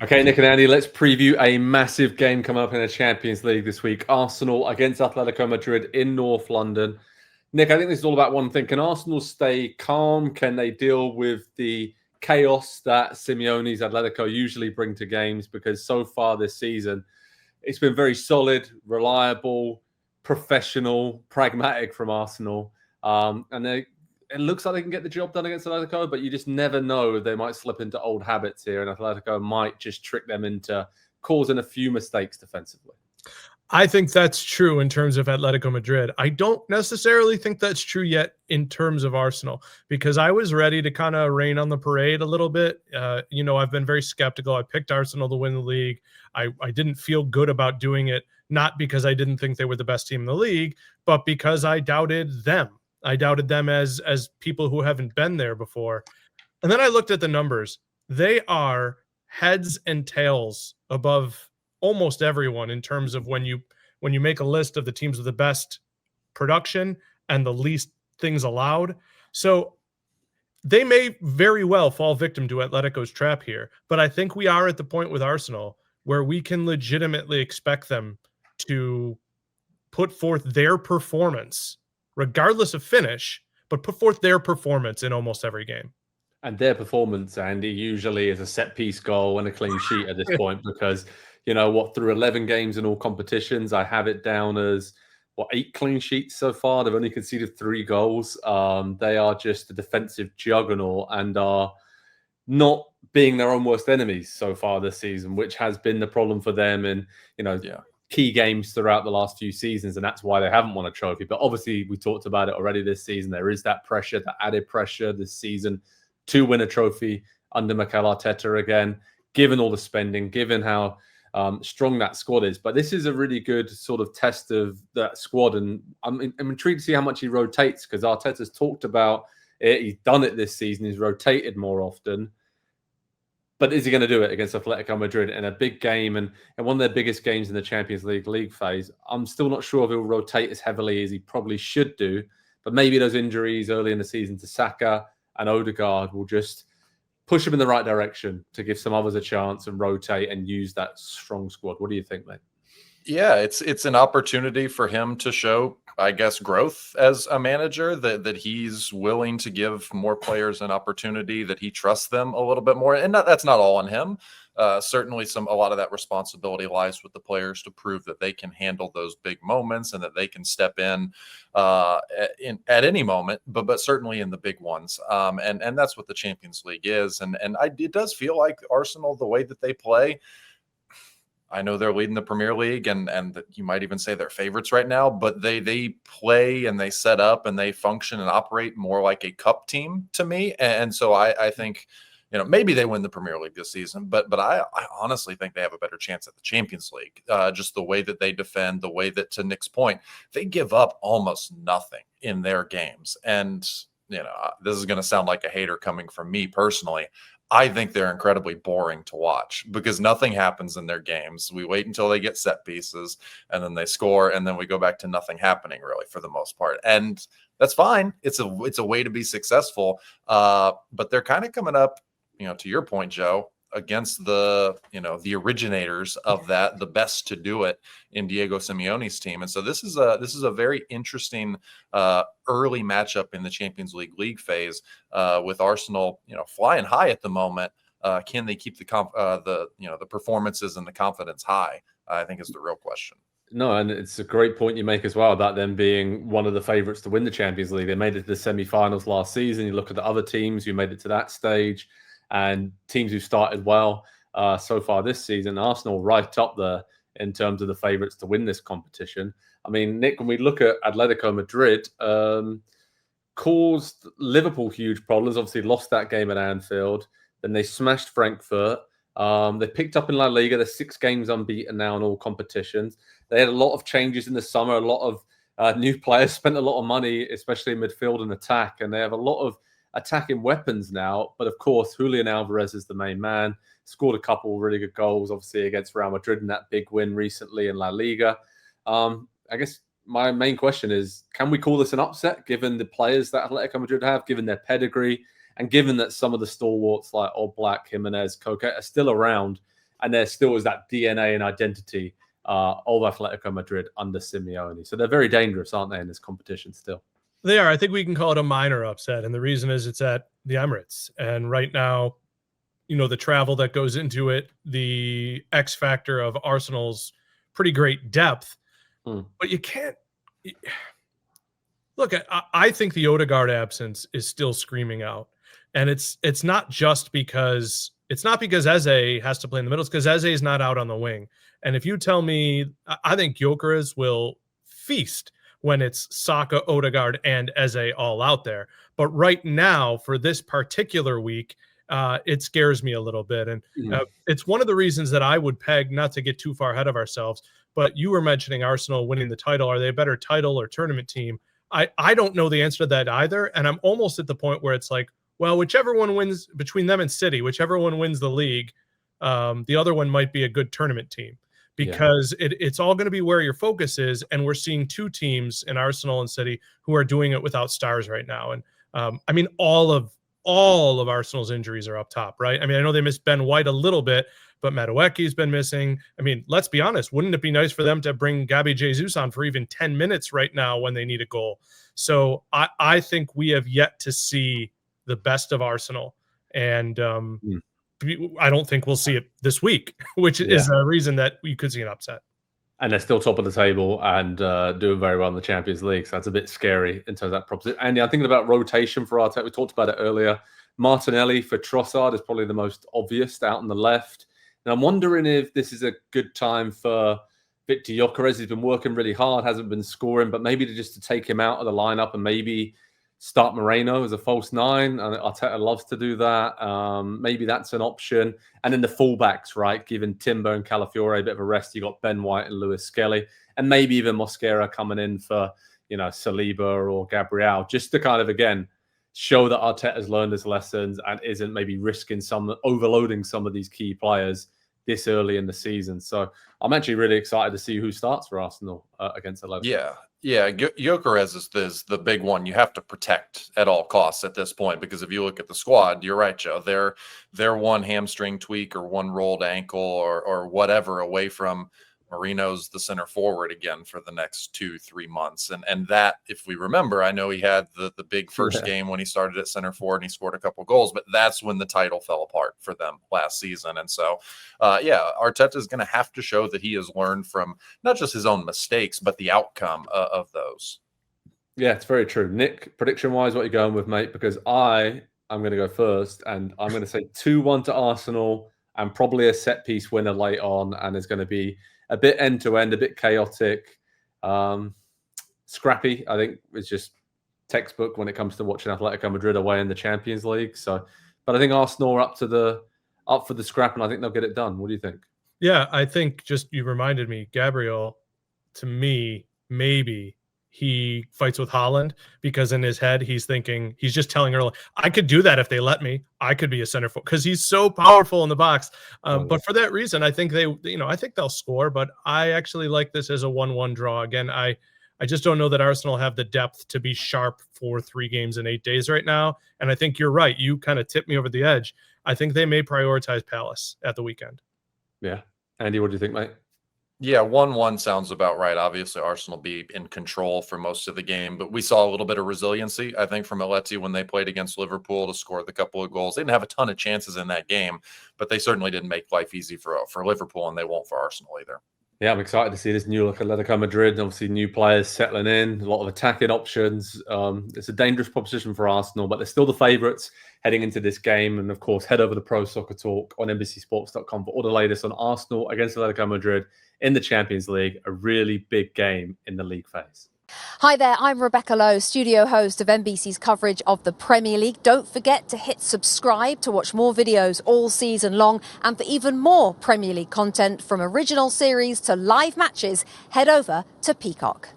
Okay, Nick and Andy, let's preview a massive game coming up in the Champions League this week. Arsenal against Atletico Madrid in North London. Nick, I think this is all about one thing. Can Arsenal stay calm? Can they deal with the chaos that Simeone's Atletico usually bring to games? Because so far this season, it's been very solid, reliable, professional, pragmatic from Arsenal. It looks like they can get the job done against Atletico, but you just never know. They might slip into old habits here, and Atletico might just trick them into causing a few mistakes defensively. I think that's true in terms of Atletico Madrid. I don't necessarily think that's true yet in terms of Arsenal, because I was ready to kind of rain on the parade a little bit. I've been very skeptical. I picked Arsenal to win the league. I didn't feel good about doing it, not because I didn't think they were the best team in the league, but because I doubted them. I doubted them as people who haven't been there before. And then I looked at the numbers. They are heads and tails above almost everyone in terms of when you make a list of the teams with the best production and the least things allowed. So they may very well fall victim to Atletico's trap here, but I think we are at the point with Arsenal where we can legitimately expect them to put forth their performance, regardless of finish, but put forth their performance in almost every game. And their performance, Andy, usually is a set-piece goal and a clean sheet at this point because, through 11 games in all competitions, I have it down as, 8 clean sheets so far. They've only conceded 3 goals. They are just a defensive juggernaut and are not being their own worst enemies so far this season, which has been the problem for them in, key games throughout the last few seasons, and that's why they haven't won a trophy. But obviously, we talked about it already this season. There is that pressure, that added pressure this season to win a trophy under Mikel Arteta again, given all the spending, given how strong that squad is. But this is a really good sort of test of that squad, and I'm intrigued to see how much he rotates, because Arteta's talked about it. He's done it this season. He's rotated more often. But is he going to do it against Atletico Madrid in a big game and one of their biggest games in the Champions League phase? I'm still not sure if he'll rotate as heavily as he probably should do. But maybe those injuries early in the season to Saka and Odegaard will just push him in the right direction to give some others a chance and rotate and use that strong squad. What do you think, mate? Yeah, it's an opportunity for him to show, I guess, growth as a manager, that he's willing to give more players an opportunity, that he trusts them a little bit more. And that's not all on him. Certainly a lot of that responsibility lies with the players to prove that they can handle those big moments and that they can step in at any moment, but certainly in the big ones. And that's what the Champions League is. It does feel like Arsenal, the way that they play, I know they're leading the Premier League and you might even say they're favorites right now, but they play and they set up and they function and operate more like a cup team to me. And so I think, maybe they win the Premier League this season, but I honestly think they have a better chance at the Champions League. Just the way that they defend, the way that, to Nick's point, they give up almost nothing in their games. And, this is going to sound like a hater coming from me personally. I think they're incredibly boring to watch because nothing happens in their games. We wait until they get set pieces and then they score, and then we go back to nothing happening really for the most part. And that's fine. It's a way to be successful. But they're kind of coming up, to your point, Joe, against the originators of that, the best to do it in Diego Simeone's team. And so this is a very interesting early matchup in the Champions League phase with Arsenal, flying high at the moment. Can they keep the performances and the confidence high? I think is the real question. No, and it's a great point you make as well about them being one of the favourites to win the Champions League. They made it to the semi-finals last season. You look at the other teams who made it to that stage, and teams who started well so far this season. Arsenal right up there in terms of the favourites to win this competition. I mean, Nick, when we look at Atletico Madrid, caused Liverpool huge problems. Obviously lost that game at Anfield. Then they smashed Frankfurt. They picked up in La Liga. They're 6 games unbeaten now in all competitions. They had a lot of changes in the summer, a lot of new players, spent a lot of money, especially in midfield and attack. And they have a lot of attacking weapons now. But of course, Julian Alvarez is the main man. Scored a couple really good goals, obviously, against Real Madrid in that big win recently in La Liga. I guess my main question is, can we call this an upset, given the players that Atletico Madrid have, given their pedigree, and given that some of the stalwarts like Oblak, Jimenez, Koke are still around and there still is that DNA and identity of Atletico Madrid under Simeone. So they're very dangerous, aren't they, in this competition still? They are. I think we can call it a minor upset, and the reason is it's at the Emirates. And right now, the travel that goes into it, the X factor of Arsenal's pretty great depth, but you can't look. I think the Odegaard absence is still screaming out, and it's not just because Eze has to play in the middle. It's because Eze is not out on the wing. And if you tell me, I think Gyökeres will feast when it's Saka, Odegaard, and Eze all out there. But right now, for this particular week, it scares me a little bit. And it's one of the reasons that I would peg, not to get too far ahead of ourselves, but you were mentioning Arsenal winning the title. Are they a better title or tournament team? I don't know the answer to that either. And I'm almost at the point where it's like, well, whichever one wins between them and City, whichever one wins the league, the other one might be a good tournament team. Because it's all going to be where your focus is. And we're seeing two teams in Arsenal and City who are doing it without stars right now. And I mean, all of Arsenal's injuries are up top, right? I mean, I know they missed Ben White a little bit, but Madueke's been missing. I mean, let's be honest. Wouldn't it be nice for them to bring Gabi Jesus on for even 10 minutes right now when they need a goal? So I think we have yet to see the best of Arsenal. And I don't think we'll see it this week, which is a reason that you could see an upset. And they're still top of the table and doing very well in the Champions League. So that's a bit scary in terms of that proposition. And I'm thinking about rotation for Arteta. We talked about it earlier. Martinelli for Trossard is probably the most obvious out on the left. And I'm wondering if this is a good time for Victor Gyökeres. He's been working really hard, hasn't been scoring, but maybe to take him out of the lineup and maybe start Moreno as a false nine. Arteta loves to do that. Maybe that's an option. And then the fullbacks, right? Giving Timber and Calafiore a bit of a rest. You got Ben White and Lewis Skelly. And maybe even Mosquera coming in for, Saliba or Gabriel. Just to kind of, again, show that Arteta's learned his lessons and isn't maybe overloading some of these key players this early in the season. So I'm actually really excited to see who starts for Arsenal against Atletico. Yeah, Gyökeres is the big one you have to protect at all costs at this point, because if you look at the squad, you're right, Joe. They're one hamstring tweak or one rolled ankle or whatever away from Marino's the center forward again for the next 2-3 months. And that, if we remember, I know he had the big first game when he started at center forward and he scored a couple goals, but that's when the title fell apart for them last season. And so, Arteta is going to have to show that he has learned from not just his own mistakes, but the outcome of those. Yeah, it's very true. Nick, prediction-wise, what are you going with, mate? Because I'm going to go first, and I'm going to say 2-1 to Arsenal and probably a set-piece winner late on, and it's going to be a bit end-to-end, a bit chaotic, scrappy. I think it's just textbook when it comes to watching Atletico Madrid away in the Champions League. So, but I think Arsenal are up for the scrap, and I think they'll get it done. What do you think? Yeah, I think you reminded me, Gabriel, to me, maybe he fights with Haaland because in his head he's just telling Earl, I could do that if they let me. I could be a center forward because he's so powerful in the box. But for that reason, I think I think they'll score. But I actually like this as a 1-1 draw. Again, I just don't know that Arsenal have the depth to be sharp for 3 games in 8 days right now. And I think you're right. You kind of tipped me over the edge. I think they may prioritize Palace at the weekend. Yeah. Andy, what do you think, mate? Yeah, 1-1 sounds about right. Obviously, Arsenal be in control for most of the game, but we saw a little bit of resiliency, I think, from Atleti when they played against Liverpool to score the couple of goals. They didn't have a ton of chances in that game, but they certainly didn't make life easy for Liverpool, and they won't for Arsenal either. Yeah, I'm excited to see this new look at Atletico Madrid. Obviously, new players settling in, a lot of attacking options. It's a dangerous proposition for Arsenal, but they're still the favourites heading into this game. And, of course, head over to Pro Soccer Talk on NBCSports.com for all the latest on Arsenal against Atletico Madrid in the Champions League, a really big game in the league phase. Hi there, I'm Rebecca Lowe, studio host of NBC's coverage of the Premier League. Don't forget to hit subscribe to watch more videos all season long. And for even more Premier League content, from original series to live matches, head over to Peacock.